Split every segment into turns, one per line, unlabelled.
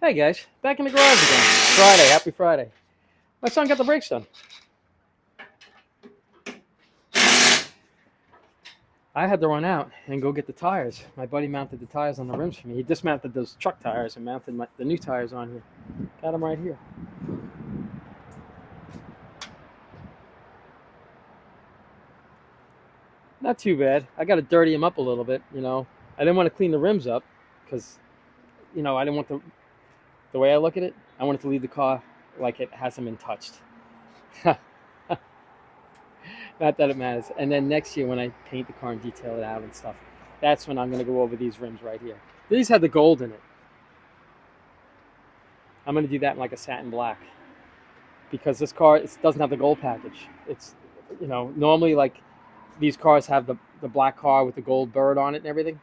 Hey guys, back in the garage again. Friday, happy Friday. My son got the brakes done. I had to run out and go get the tires. My buddy mounted the tires on the rims for me. He dismounted those truck tires and mounted the new tires on here. Got them right here. Not too bad. I got to dirty them up a little bit, you know. I didn't want to clean the rims up because, you know, I didn't want the way I look at it, I wanted to leave the car like it hasn't been touched. Not that it matters. And then next year when I paint the car and detail it out and stuff, that's when I'm going to go over these rims right here. These had the gold in it. I'm going to do that in like a satin black because this car doesn't have the gold package. It's, you know, normally like these cars have the black car with the gold bird on it and everything.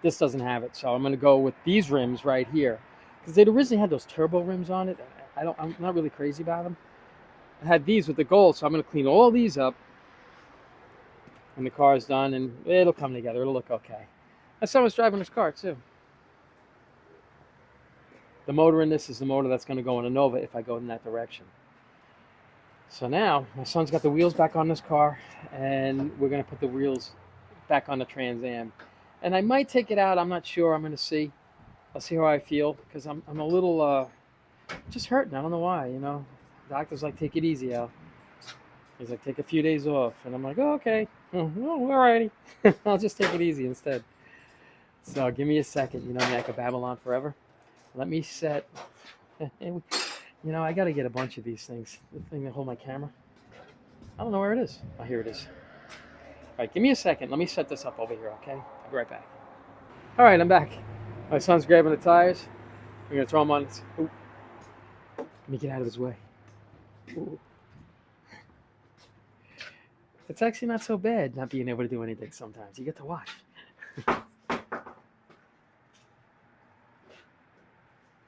This doesn't have it. So I'm going to go with these rims right here because they'd originally had those turbo rims on it. I'm not really crazy about them. I had these with the gold, so I'm going to clean all these up when the car is done, and it'll come together. It'll look okay. My son was driving his car, too. The motor in this is the motor that's going to go in a Nova if I go in that direction. So now, my son's got the wheels back on this car, and we're going to put the wheels back on the Trans Am. And I might take it out. I'm not sure. I'm going to see. I'll see how I feel, because I'm a little just hurting. I don't know why, you know. Doctor's like, take it easy, Al. He's like, take a few days off. And I'm like, oh, okay. Oh, alrighty. I'll just take it easy instead. So give me a second. You know me, I could babble on forever. Let me set. You know, I got to get a bunch of these things. The thing that hold my camera. I don't know where it is. Oh, here it is. All right, give me a second. Let me set this up over here, okay? I'll be right back. All right, I'm back. My son's grabbing the tires. I'm going to throw them on. Ooh. Let me get out of his way. Ooh. It's actually not so bad not being able to do anything sometimes. You get to watch.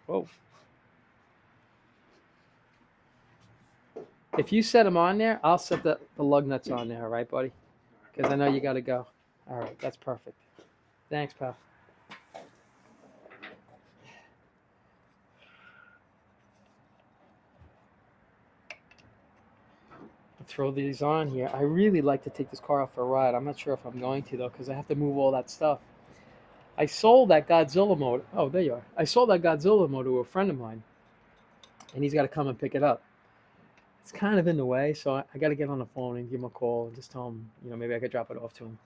Whoa. If you set them on there, I'll set the lug nuts on there, all right, buddy? Because I know you got to go. All right, that's perfect. Thanks, pal. Throw these on here. I really like to take this car out for a ride. I'm not sure if I'm going to, though, because I have to move all that stuff. I sold that Godzilla motor. Oh, there you are. I sold that Godzilla motor to a friend of mine, and he's got to come and pick it up. It's kind of in the way, so I got to get on the phone and give him a call and just tell him, you know, maybe I could drop it off to him.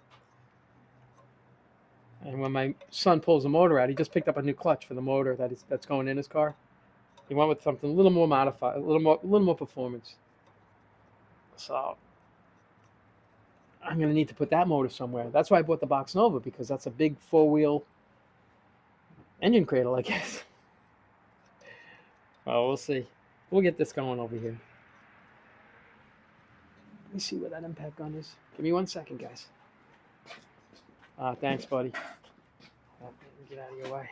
And when my son pulls the motor out, he just picked up a new clutch for the motor that's going in his car. He went with something a little more modified, a little more performance. So I'm going to need to put that motor somewhere. That's why I bought the Box Nova, because that's a big four-wheel engine cradle, I guess. Well, we'll see. We'll get this going over here. Let me see where that impact gun is. Give me 1 second, guys. Thanks, buddy. Get out of your way.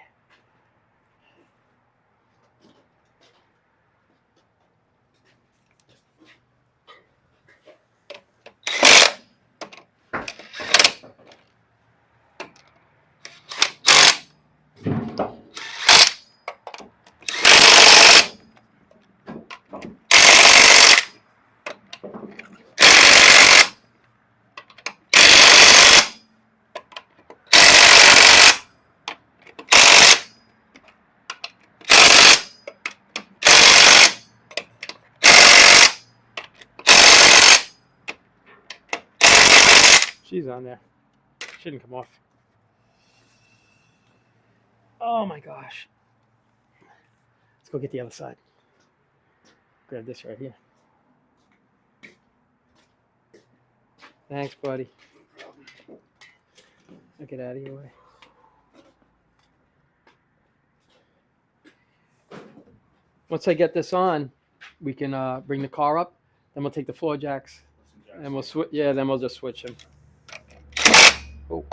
She's on there. Shouldn't come off. Oh my gosh. Let's go get the other side. Grab this right here. Thanks, buddy. I'll get out of your way. Once I get this on, we can bring the car up. Then we'll take the floor jacks, and we'll switch. Yeah, then we'll just switch them. Oh.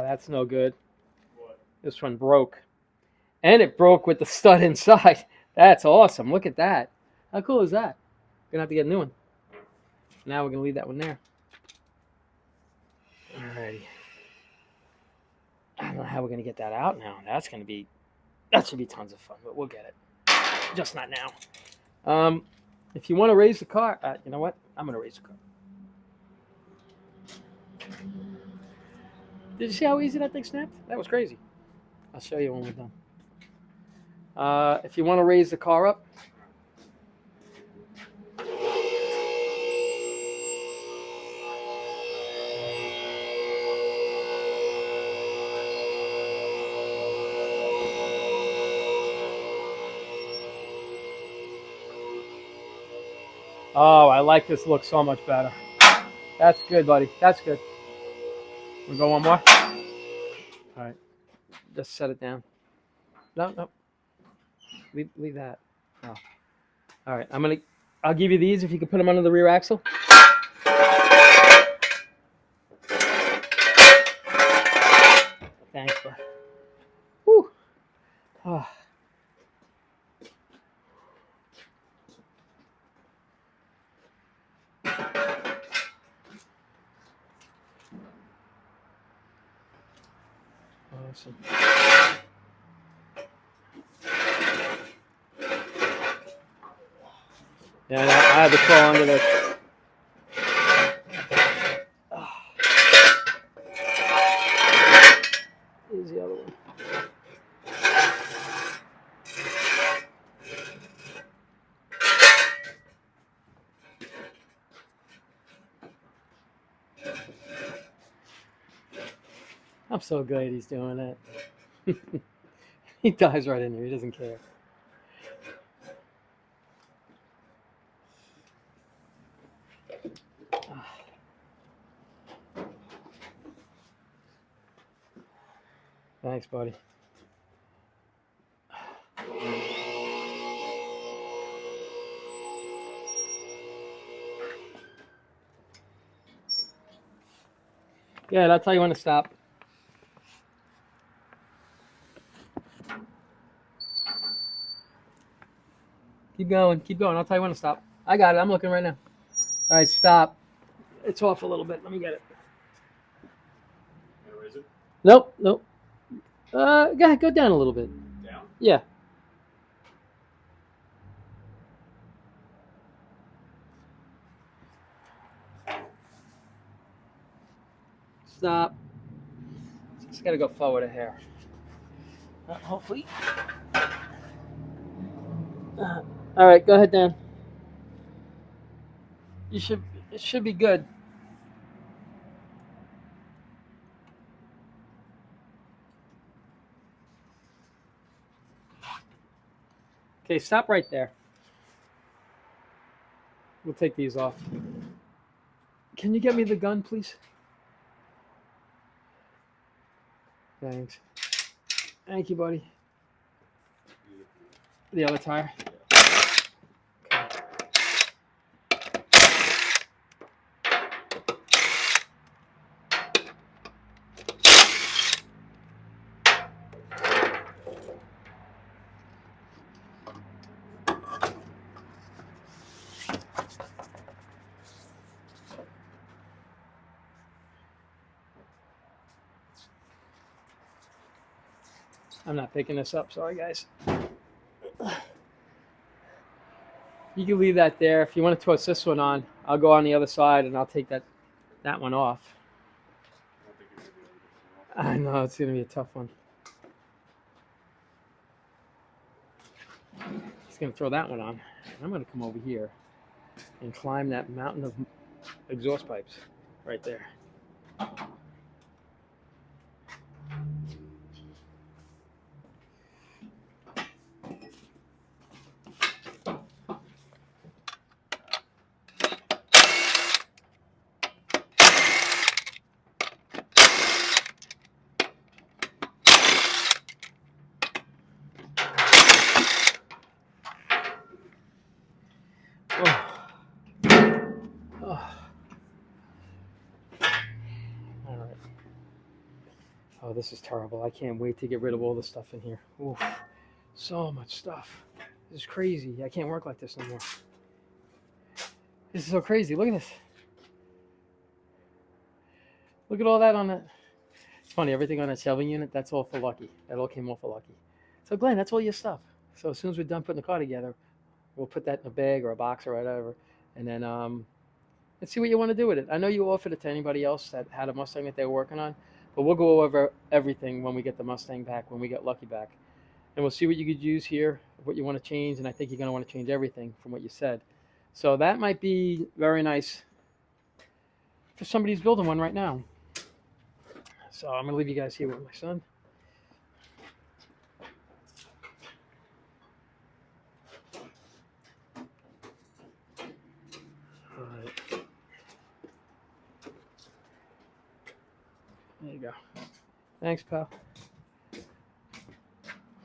that's no good. This one broke. And it broke with the stud inside. That's awesome. Look at that. How cool is that? Gonna have to get a new one. Now we're gonna leave that one there. Alrighty. I don't know how we're gonna get that out now. That should be tons of fun, but we'll get it. Just not now. If you want to raise the car, you know what? I'm gonna raise the car. Did you see how easy that thing snapped? That was crazy. I'll show you when we're done. If you want to raise the car up, oh, I like this look so much better. That's good, buddy. That's good. We'll go one more. All right, just set it down. No. Leave that. Oh. All right, I'll give you these if you can put them under the rear axle. Thanks, bud. Whew. Oh. Awesome. Yeah, I had to crawl under this. Oh. Here's the other one. I'm so glad he's doing that. He dives right in here. He doesn't care. Thanks, buddy. Yeah, that's how you want to stop. Keep going. I'll tell you when to stop. I got it. I'm looking right now. All right, stop. It's off a little bit. Let me get it.
Where is it?
Nope. Go ahead. Go down a little bit.
Down?
Yeah. Stop. Just got to go forward a hair. Hopefully. All right, go ahead, Dan. It should be good. Okay, stop right there. We'll take these off. Can you get me the gun, please? Thanks. Thank you, buddy. The other tire. I'm not picking this up. Sorry, guys. You can leave that there. If you want to twist this one on, I'll go on the other side and I'll take that one off. I know it's going to be a tough one. He's going to throw that one on. I'm going to come over here and climb that mountain of exhaust pipes right there. Oh, this is terrible. I can't wait to get rid of all the stuff in here. Oof, so much stuff. This is crazy. I can't work like this no more. This is so crazy. Look at this. Look at all that on it. It's funny, everything on that shelving unit, that's all for Lucky. That all came off for Lucky. So Glenn, that's all your stuff. So as soon as we're done putting the car together, we'll put that in a bag or a box or whatever. And then let's see what you want to do with it. I know you offered it to anybody else that had a Mustang that they were working on, but we'll go over everything when we get the Mustang back, when we get Lucky back. And we'll see what you could use here, what you want to change, and I think you're going to want to change everything from what you said. So that might be very nice for somebody who's building one right now. So I'm going to leave you guys here with my son. All right. There you go. Thanks, pal.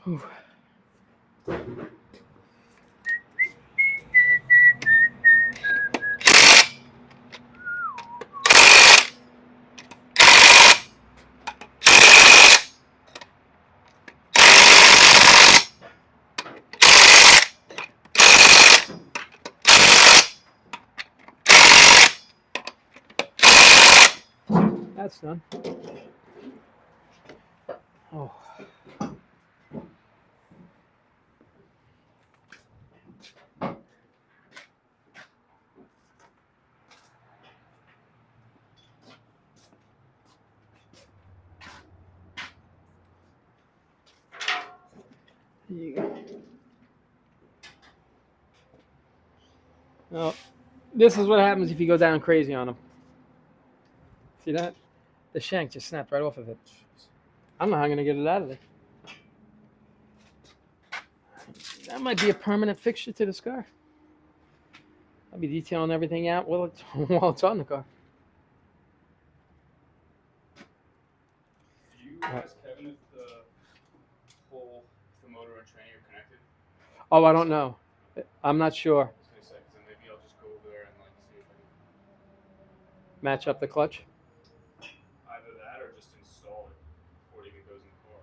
Whew. That's done. Oh. There you go. Well, this is what happens if you go down crazy on them. See that? The shank just snapped right off of it. I don't know how I'm going to get it out of there. That might be a permanent fixture to this car. I'll be detailing everything out while it's on the car.
Do you ask Kevin if the motor and tranny are connected?
Oh, I don't know. I'm not sure.
I was gonna say, 'cause then maybe I'll just go over there and see if I can
Match up the clutch.
either that or just install it before it even goes in the car.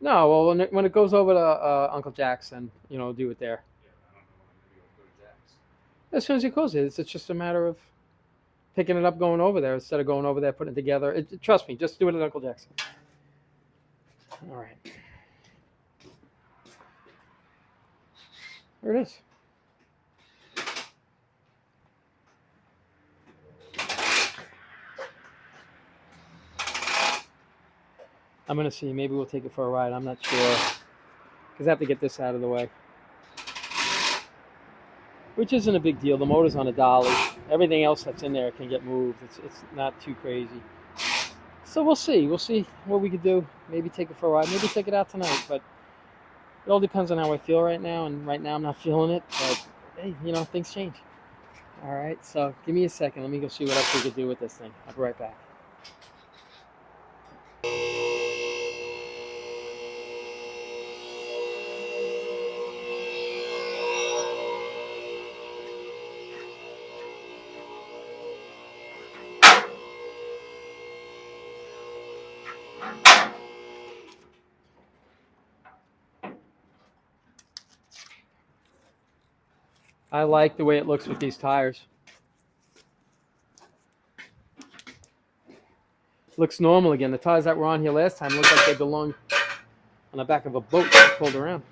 No, well, when it goes over to Uncle Jack's, then do it there.
Yeah, I don't know when I'm gonna be able to go to Jack's.
As soon as it goes, it's just a matter of picking it up, going over there instead of going over there, putting it together. Trust me, just do it at Uncle Jack's. All right. There it is. I'm going to see. Maybe we'll take it for a ride. I'm not sure. Because I have to get this out of the way. Which isn't a big deal. The motor's on a dolly. Everything else that's in there can get moved. It's not too crazy. So we'll see. We'll see what we could do. Maybe take it for a ride. Maybe take it out tonight. But it all depends on how I feel right now. And right now I'm not feeling it. But, hey, things change. All right. So give me a second. Let me go see what else we could do with this thing. I'll be right back. I like the way it looks with these tires. Looks normal again. The tires that were on here last time looked like they belonged on the back of a boat pulled around.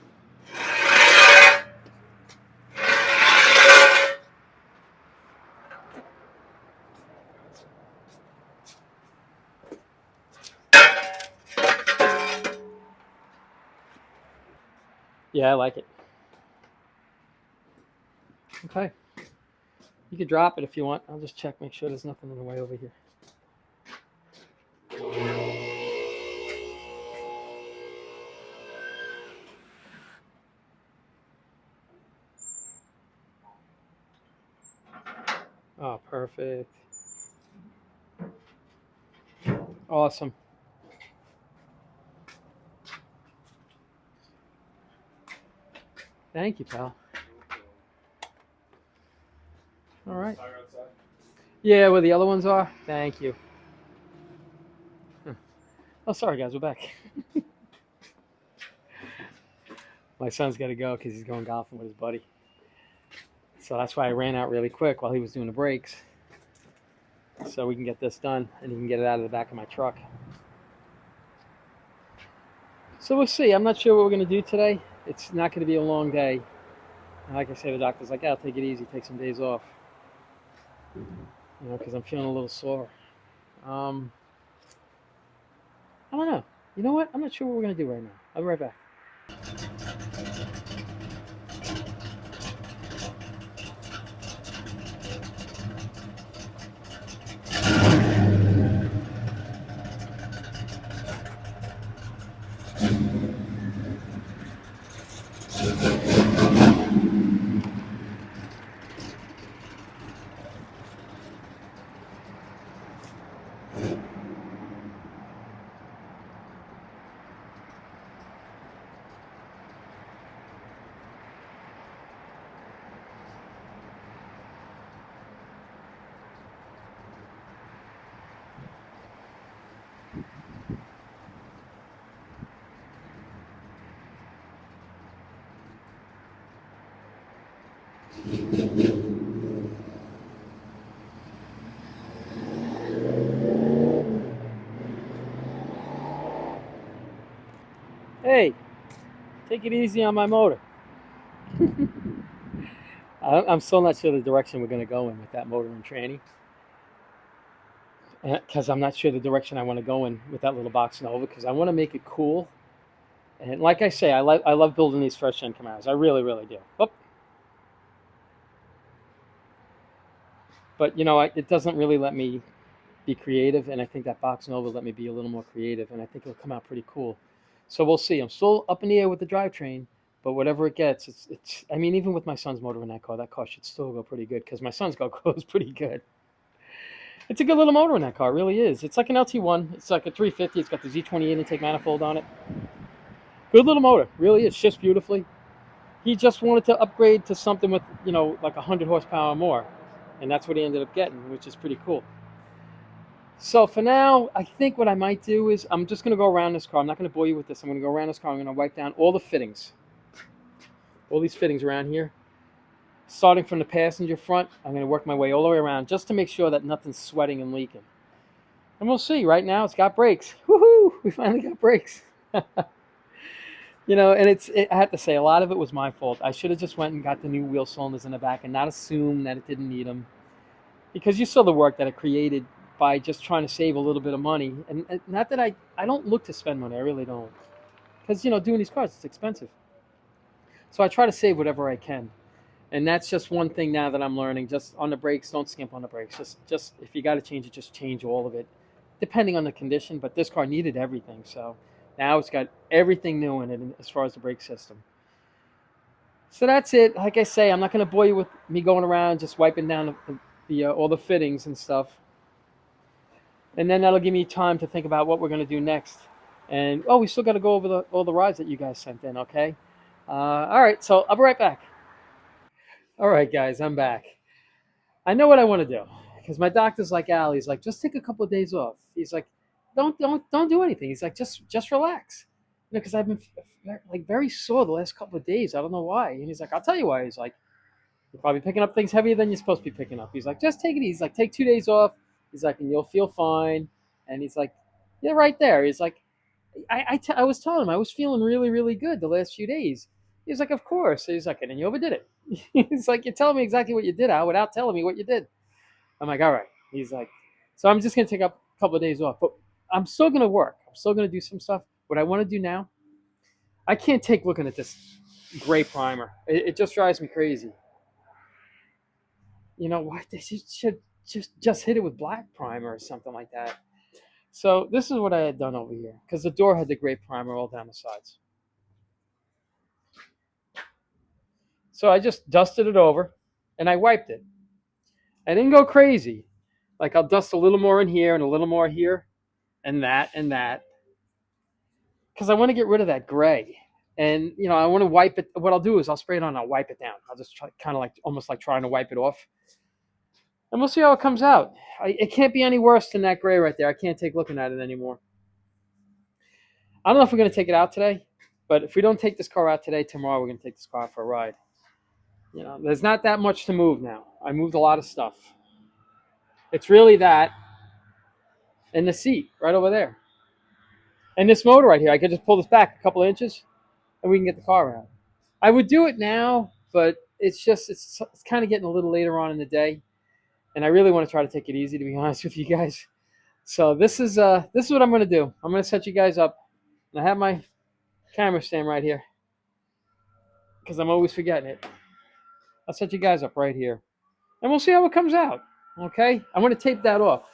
Yeah, I like it. Okay. You could drop it if you want. I'll just check, make sure there's nothing in the way over here. Oh, perfect. Awesome. Thank you, pal. All right.
Tire outside?
Yeah, where the other ones are? Thank you. Oh, sorry guys, we're back. My son's got to go because he's going golfing with his buddy. So that's why I ran out really quick while he was doing the brakes. So we can get this done and he can get it out of the back of my truck. So we'll see. I'm not sure what we're going to do today. It's not going to be a long day. Like I say, the doctor's like, yeah, I'll take it easy, take some days off. Because I'm feeling a little sore. I don't know. You know what? I'm not sure what we're going to do right now. I'll be right back. Hey, take it easy on my motor. I'm still not sure the direction we're going to go in with that motor and tranny. Because I'm not sure the direction I want to go in with that little box Nova. Because I want to make it cool. And like I say, I love building these first gen Camaros. I really, really do. Oh. But it doesn't really let me be creative, and I think that box Nova let me be a little more creative, and I think it'll come out pretty cool. So we'll see. I'm still up in the air with the drivetrain, but whatever it gets, it's. I mean, even with my son's motor in that car should still go pretty good because my son's car goes pretty good. It's a good little motor in that car, it really is. It's like an LT1. It's like a 350. It's got the Z28 intake manifold on it. Good little motor, really is. Shifts beautifully. He just wanted to upgrade to something with like 100 horsepower or more, and that's what he ended up getting, which is pretty cool. So for now, I think what I might do is I'm just going to go around this car. I'm not going to bore you with this. I'm going to go around this car. I'm going to wipe down all the fittings, all these fittings around here. Starting from the passenger front, I'm going to work my way all the way around just to make sure that nothing's sweating and leaking. And we'll see. Right now, it's got brakes. Woohoo! We finally got brakes. And I have to say, a lot of it was my fault. I should have just went and got the new wheel cylinders in the back and not assume that it didn't need them. Because you saw the work that it created by just trying to save a little bit of money. And not that I don't look to spend money. I really don't. Because, doing these cars, it's expensive. So I try to save whatever I can. And that's just one thing now that I'm learning. Just on the brakes, don't skimp on the brakes. Just if you got to change it, just change all of it, depending on the condition. But this car needed everything. So now it's got everything new in it as far as the brake system. So that's it. Like I say, I'm not going to bore you with me going around just wiping down all the fittings and stuff. And then that'll give me time to think about what we're going to do next. And, we still got to go over all the rides that you guys sent in, okay? All right, so I'll be right back. All right, guys, I'm back. I know what I want to do because my doctor's like, Al, he's like, just take a couple of days off. He's like, don't do anything. He's like, just relax. Because I've been like very sore the last couple of days. I don't know why. And he's like, I'll tell you why. He's like, you're probably picking up things heavier than you're supposed to be picking up. He's like, just take it easy. He's like, take 2 days off. He's like, and you'll feel fine. And he's like, yeah, right there. He's like, I was telling him I was feeling really, really good the last few days. He's like, of course. He's like, and then you overdid it. He's like, you're telling me exactly what you did, Al, without telling me what you did. I'm like, all right. He's like, so I'm just going to take up a couple of days off. But I'm still going to work. I'm still going to do some stuff. What I want to do now, I can't take looking at this gray primer. It just drives me crazy. Why they should just hit it with black primer or something like that. So this is what I had done over here because the door had the gray primer all down the sides. So I just dusted it over and I wiped it. I didn't go crazy. Like I'll dust a little more in here and a little more here and that because I want to get rid of that gray. And I want to wipe it. What I'll do is I'll spray it on and I'll wipe it down. I'll just try, kind of like almost like trying to wipe it off. And we'll see how it comes out. It can't be any worse than that gray right there. I can't take looking at it anymore. I don't know if we're going to take it out today, but if we don't take this car out today, tomorrow we're going to take this car out for a ride. You know, there's not that much to move now. I moved a lot of stuff. It's really that and the seat right over there. And this motor right here, I could just pull this back a couple of inches and we can get the car out. I would do it now, but it's kind of getting a little later on in the day, and I really want to try to take it easy, to be honest with you guys. So this is what I'm going to do. I'm going to set you guys up. And I have my camera stand right here because I'm always forgetting it. I'll set you guys up right here, and we'll see how it comes out. Okay, I'm going to tape that off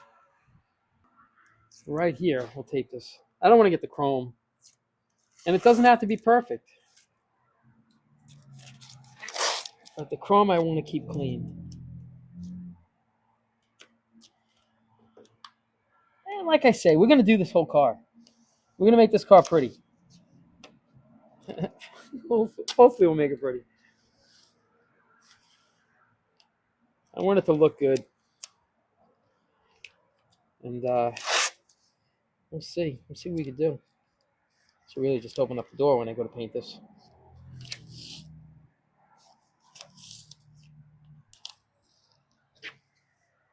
right here. We'll tape this. I don't want to get the chrome, and it doesn't have to be perfect, but the chrome I want to keep clean. And like I say, we're going to do this whole car. We're going to make this car pretty. Hopefully we'll make it pretty. I want it to look good. And we'll see. We'll see what we can do. So really just open up the door when I go to paint this.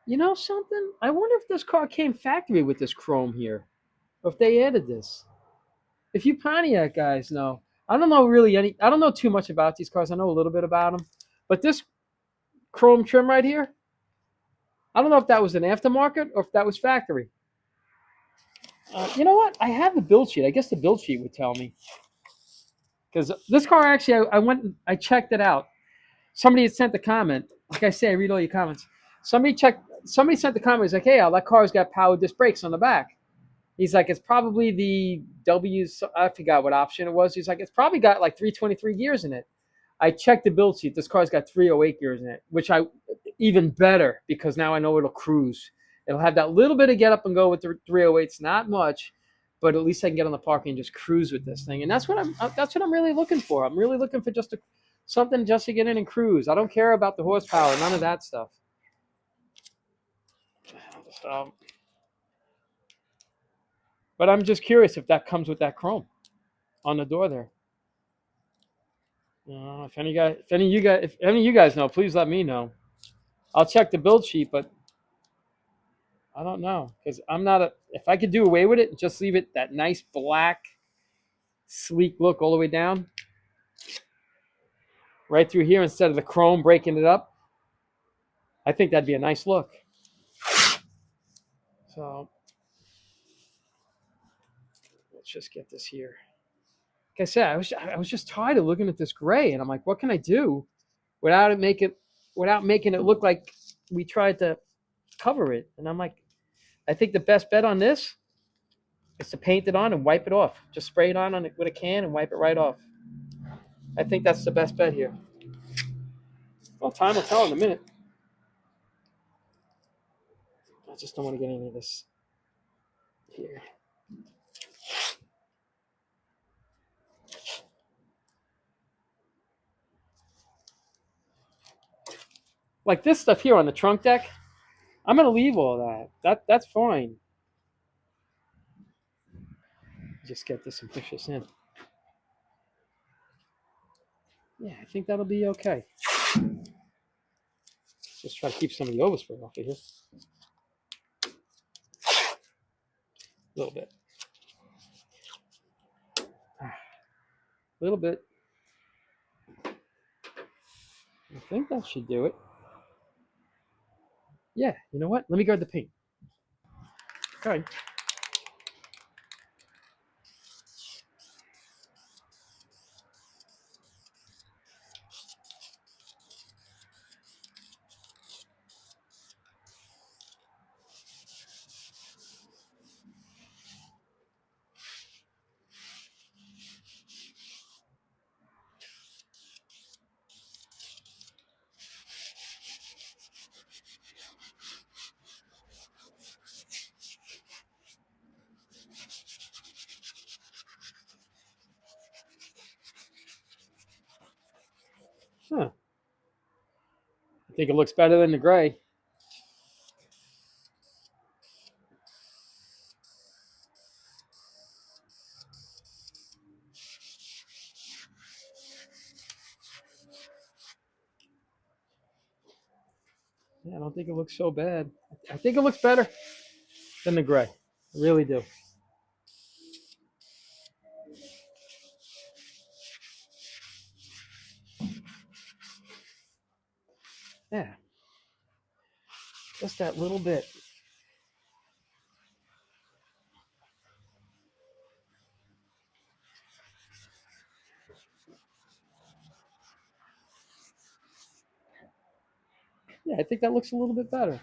You know something? I wonder if this car came factory with this chrome here. Or if they added this. If you Pontiac guys know. I don't know really I don't know too much about these cars. I know a little bit about them. But this chrome trim right here, I don't know if that was an aftermarket or if that was factory. You know what? I have the build sheet. I guess the build sheet would tell me. Because this car actually, I went and I checked it out. Somebody had sent a comment. Like I say, I read all your comments. Somebody sent the comment. He's like, hey, that car's got power disc brakes on the back. He's like, it's probably the I forgot what option it was. He's like, it's probably got like 323 gears in it. I checked the build sheet. This car's got 308 gears in it, which even better because now I know it'll cruise. It'll have that little bit of get up and go with the 308s, not much, but at least I can get on the parking and just cruise with this thing. And that's what I'm really looking for. I'm really looking for something just to get in and cruise. I don't care about the horsepower, none of that stuff. So, but I'm just curious if that comes with that chrome on the door there. If any of you guys know, please let me know. I'll check the build sheet, but I don't know because I'm not a. If I could do away with it, just leave it that nice black, sleek look all the way down, right through here instead of the chrome breaking it up. I think that'd be a nice look. So let's just get this here. Like I said, I was just tired of looking at this gray, and I'm like, what can I do without making it look like we tried to cover it? And I'm like, I think the best bet on this is to paint it on and wipe it off. Just spray it on it with a can and wipe it right off. I think that's the best bet here. Well, time will tell in a minute. I just don't want to get any of this here. Like this stuff here on the trunk deck, I'm going to leave all that. That's fine. Just get this and push this in. Yeah, I think that'll be okay. Just try to keep some of the overspray off of here. A little bit. A little bit. I think that should do it. Yeah, you know what? Let me grab the paint. Okay. Huh. I think it looks better than the gray. Yeah, I don't think it looks so bad. I think it looks better than the gray. I really do. Yeah, just that little bit. Yeah, I think that looks a little bit better.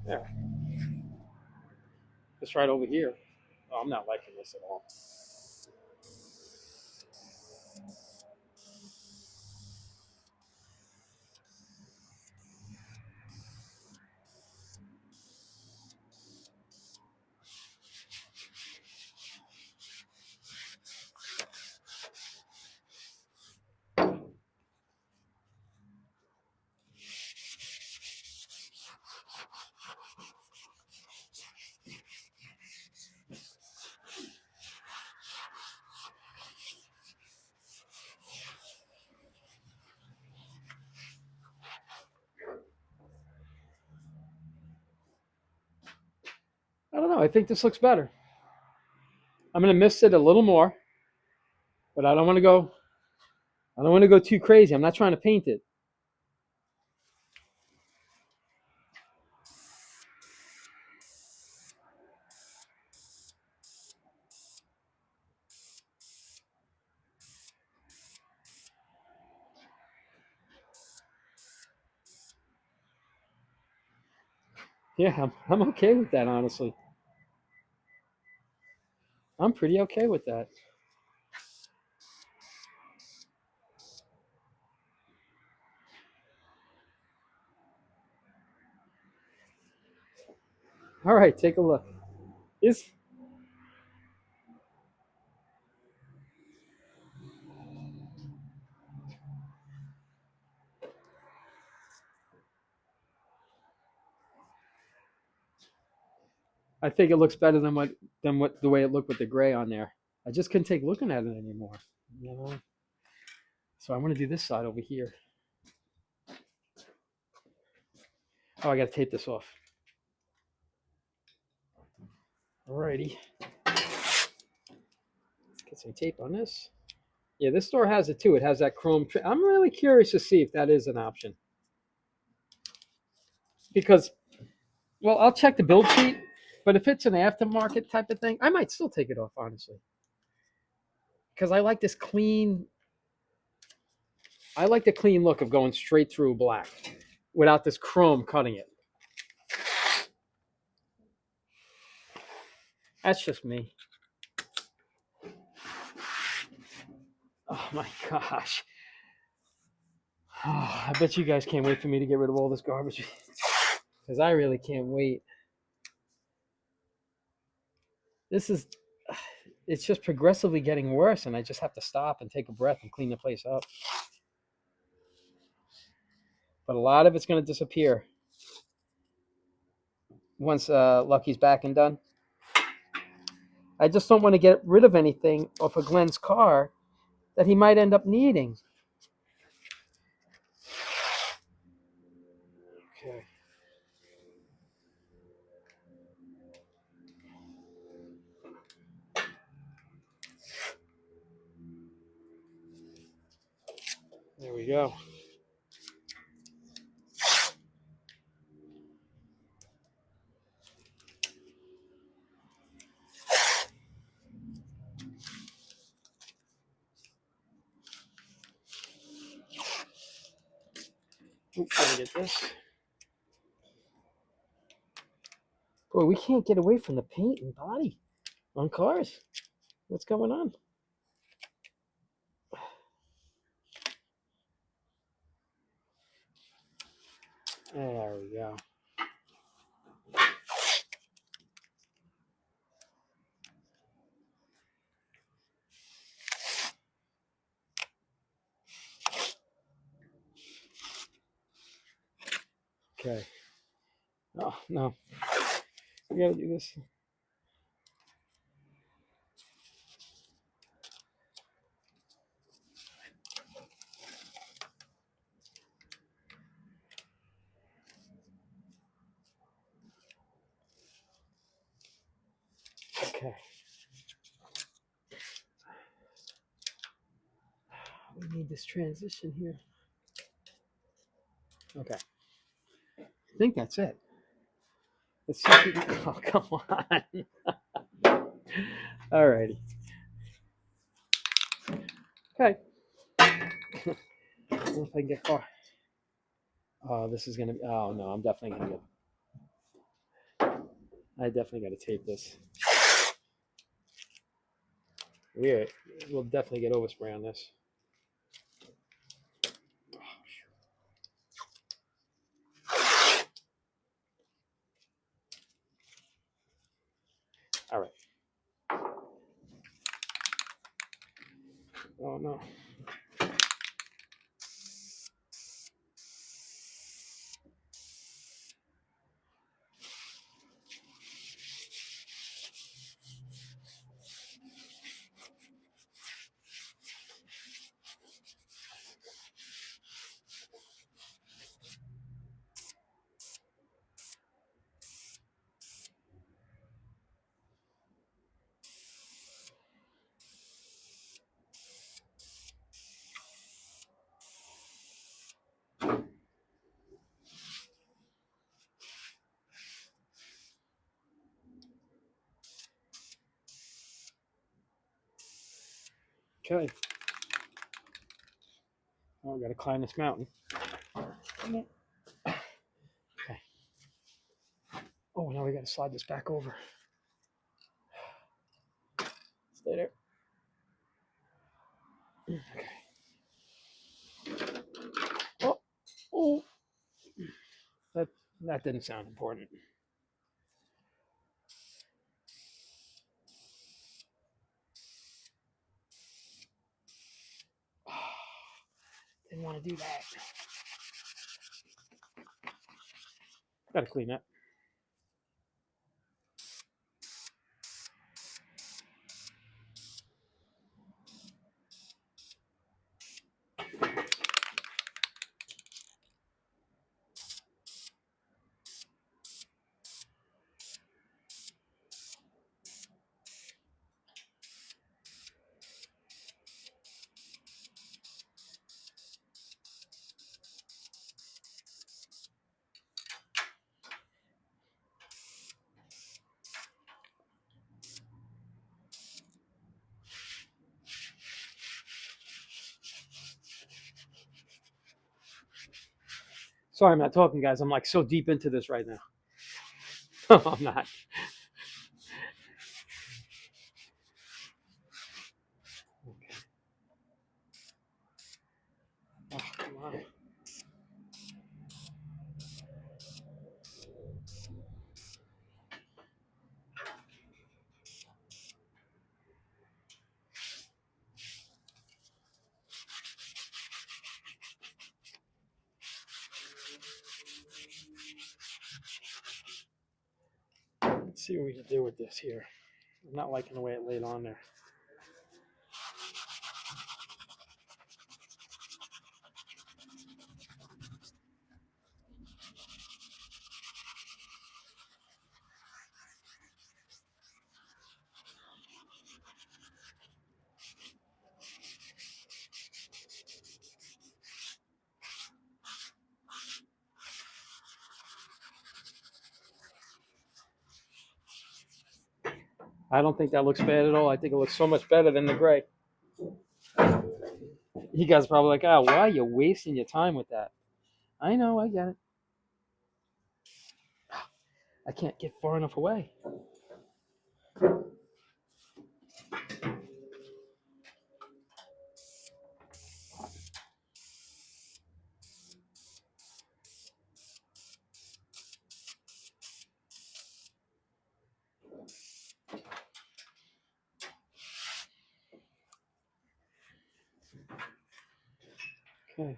Yeah, it's right over here. Oh, I'm not liking this at all. I don't know. I think this looks better. I'm gonna mist it a little more, but I don't want to go. I don't want to go too crazy. I'm not trying to paint it. Yeah, I'm okay with that, honestly. I'm pretty okay with that. All right, take a look. Is I think it looks better than what the way it looked with the gray on there. I just couldn't take looking at it anymore. You know. So I'm gonna do this side over here. Oh, I gotta tape this off. Alrighty. Let's get some tape on this. Yeah, this store has it too. It has that chrome. I'm really curious to see if that is an option because, well, I'll check the build sheet, but if it's an aftermarket type of thing, I might still take it off honestly because I like this clean. I like the clean look of going straight through black without this chrome cutting it. That's just me. Oh my gosh. Oh, I bet you guys can't wait for me to get rid of all this garbage because I really can't wait. This is, it's just progressively getting worse, and I just have to stop and take a breath and clean the place up. But a lot of it's going to disappear once Lucky's back and done. I just don't want to get rid of anything off of Glenn's car that he might end up needing. Okay. There we go. Oops, let me get this. Boy, we can't get away from the paint and body on cars. What's going on? There we go. Okay. Oh, no. We gotta do this. Okay. We need this transition here. Okay. I think that's it. Let's see if we can... Oh, come on. Alrighty. Okay. I don't know if I can get far. Oh, this is gonna be... Oh, no, I'm definitely gonna get... I definitely gotta tape this. We'll definitely get overspray on this. All right. Oh, no. Okay. Oh, I gotta climb this mountain. Okay. Oh, now we gotta slide this back over. Stay there. Okay. Oh, oh. That didn't sound important. Didn't want to do that. Gotta clean that. Sorry, I'm not talking, guys. I'm like so deep into this right now. I'm not. Okay. Oh, come on. Let's see what we can do with this here. I'm not liking the way it laid on there. I don't think that looks bad at all. I think it looks so much better than the gray. You guys are probably like, oh, why are you wasting your time with that? I know, I get it. I can't get far enough away. Okay.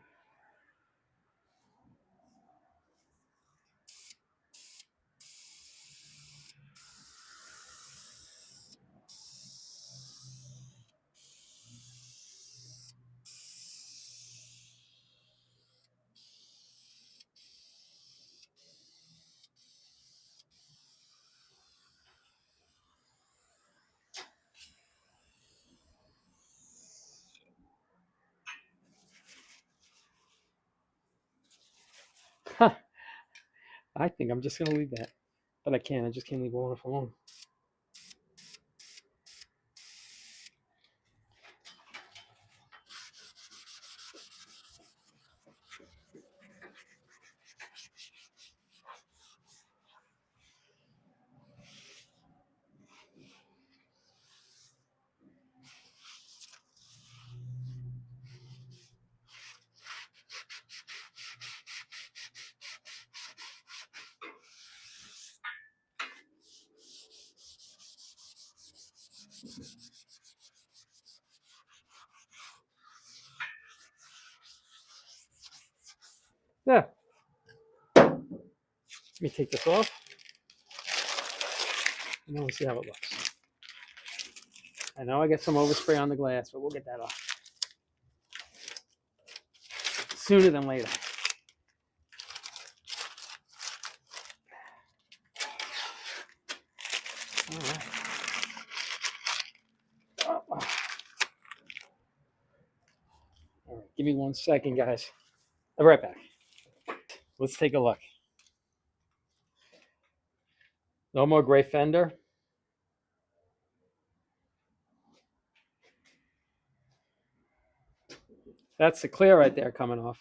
I think I'm just gonna leave that, but I can't. I just can't leave all enough alone. Yeah. Let me take this off, and then we'll see how it looks. I know I got some overspray on the glass, but we'll get that off sooner than later. All right. All right. Give me 1 second, guys. I'll be right back. Let's take a look. No more gray Fender. That's the clear right there coming off.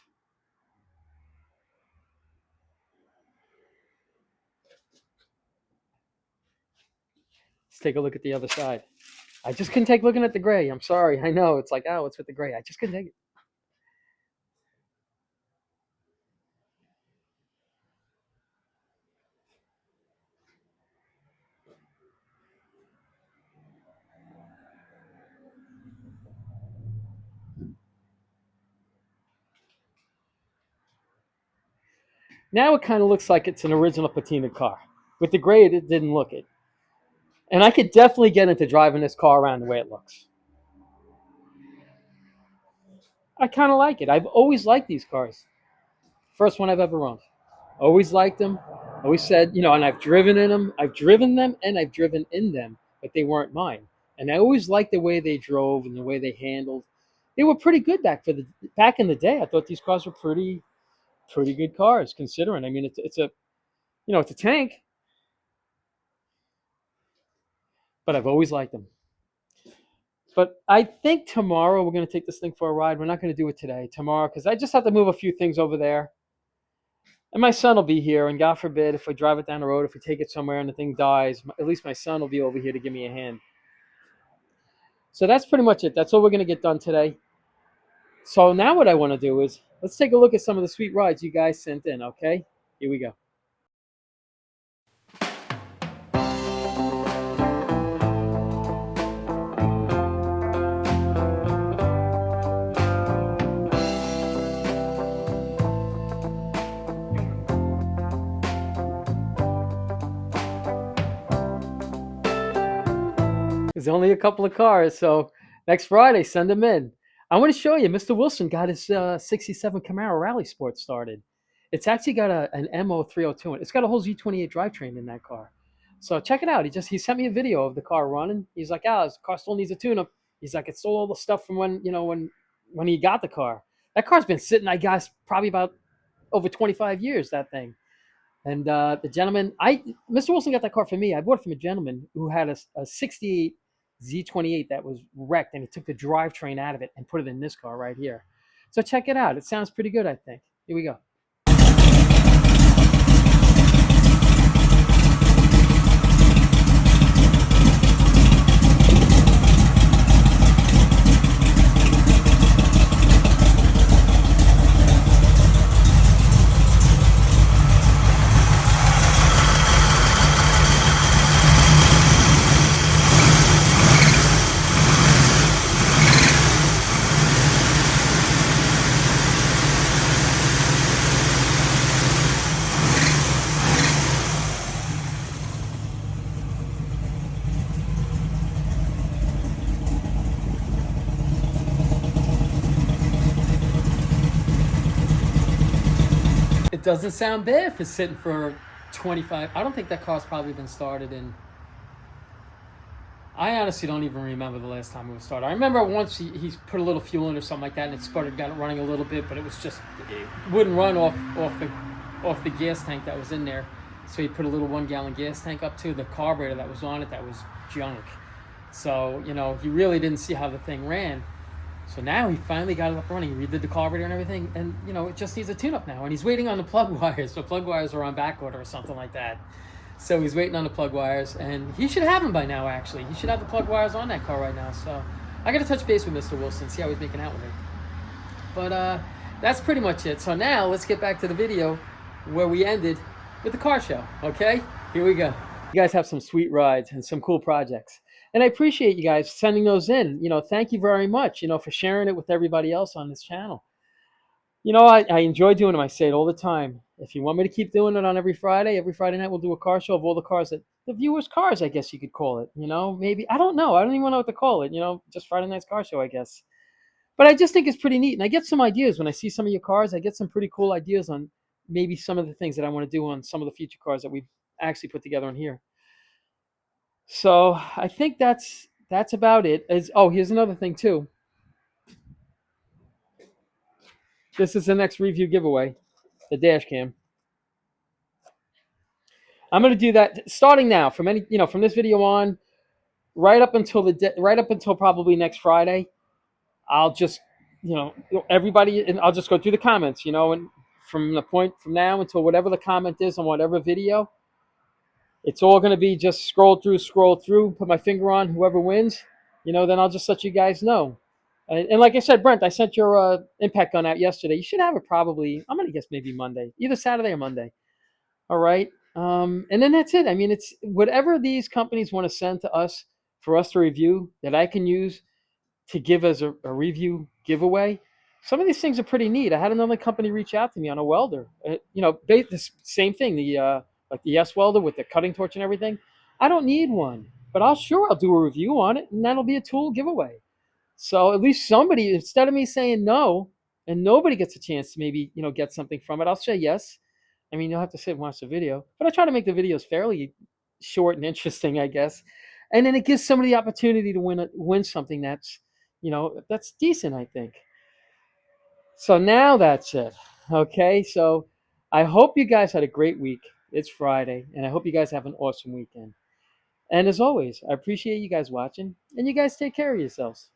Let's take a look at the other side. I just couldn't take looking at the gray. I'm sorry. I know it's like, oh, what's with the gray? I just couldn't take it. Now it kind of looks like it's an original patina car. With the gray, it didn't look it. And I could definitely get into driving this car around the way it looks. I kind of like it. I've always liked these cars. First one I've ever owned. Always liked them. Always said, and I've driven in them. I've driven them and I've driven in them, but they weren't mine. And I always liked the way they drove and the way they handled. They were pretty good back in the day. I thought these cars were pretty good cars, considering. I mean, it's a tank, but I've always liked them. But I think tomorrow we're going to take this thing for a ride. We're not going to do it today. Tomorrow, because I just have to move a few things over there. And my son will be here. And God forbid, if we drive it down the road, if we take it somewhere and the thing dies, at least my son will be over here to give me a hand. So that's pretty much it. That's all we're going to get done today. So now what I want to do is, let's take a look at some of the sweet rides you guys sent in, okay? Here we go. There's only a couple of cars, so next Friday, send them in. I want to show you, Mr. Wilson got his 67 Camaro Rally Sport started. It's actually got an MO302 in it. It's got a whole Z28 drivetrain in that car. So check it out. He sent me a video of the car running. He's like, this car still needs a tune-up. He's like, it stole all the stuff from when he got the car. That car's been sitting, I guess, probably about over 25 years, that thing. And the gentleman, Mr. Wilson got that car for me. I bought it from a gentleman who had a 68 Z28 that was wrecked, and he took the drivetrain out of it and put it in this car right here. So check it out. It sounds pretty good, I think. Here we go. It doesn't sound bad for sitting for 25. I don't think that car's probably been started in. I honestly don't even remember the last time it was started. I remember once he's put a little fuel in or something like that, and it sputtered, got it running a little bit, but it was just, it wouldn't run off the off the gas tank that was in there. So he put a little 1 gallon gas tank up to the carburetor that was on it that was junk. So, he really didn't see how the thing ran. So now he finally got it up running. He redid the carburetor and everything, and it just needs a tune-up now. And he's waiting on the plug wires. The plug wires are on back order or something like that. So he's waiting on the plug wires, and he should have them by now. Actually, he should have the plug wires on that car right now. So I got to touch base with Mr. Wilson, see how he's making out with it. But that's pretty much it. So now let's get back to the video where we ended with the car show. Okay, here we go. You guys have some sweet rides and some cool projects. And I appreciate you guys sending those in. Thank you very much, for sharing it with everybody else on this channel. I enjoy doing them. I say it all the time. If you want me to keep doing it on every Friday night we'll do a car show of all the cars that the viewers' cars, I guess you could call it. Maybe, I don't know. I don't even know what to call it. Just Friday night's car show, I guess. But I just think it's pretty neat. And I get some ideas when I see some of your cars. I get some pretty cool ideas on maybe some of the things that I want to do on some of the future cars that we've actually put together in here. So I think that's about it. Here's another thing too. This is the next review giveaway, the dash cam. I'm going to do that starting now from this video on, right up until probably next Friday. I'll just, everybody, and I'll just go through the comments, and from the point from now until whatever the comment is on whatever video, it's all going to be just scroll through, put my finger on whoever wins, then I'll just let you guys know. And like I said, Brent, I sent your impact gun out yesterday. You should have it probably, I'm going to guess maybe Monday, either Saturday or Monday. All right. And then that's it. I mean, it's whatever these companies want to send to us for us to review that I can use to give as a review giveaway. Some of these things are pretty neat. I had another company reach out to me on a welder. The same thing, like the S welder with the cutting torch and everything. I don't need one, but I'll do a review on it, and that'll be a tool giveaway. So at least somebody, instead of me saying no, and nobody gets a chance to maybe get something from it, I'll say yes. I mean, you'll have to sit and watch the video, but I try to make the videos fairly short and interesting, I guess. And then it gives somebody the opportunity to win something that's decent, I think. So now that's it. Okay, so I hope you guys had a great week. It's Friday, and I hope you guys have an awesome weekend. And as always, I appreciate you guys watching, and you guys take care of yourselves.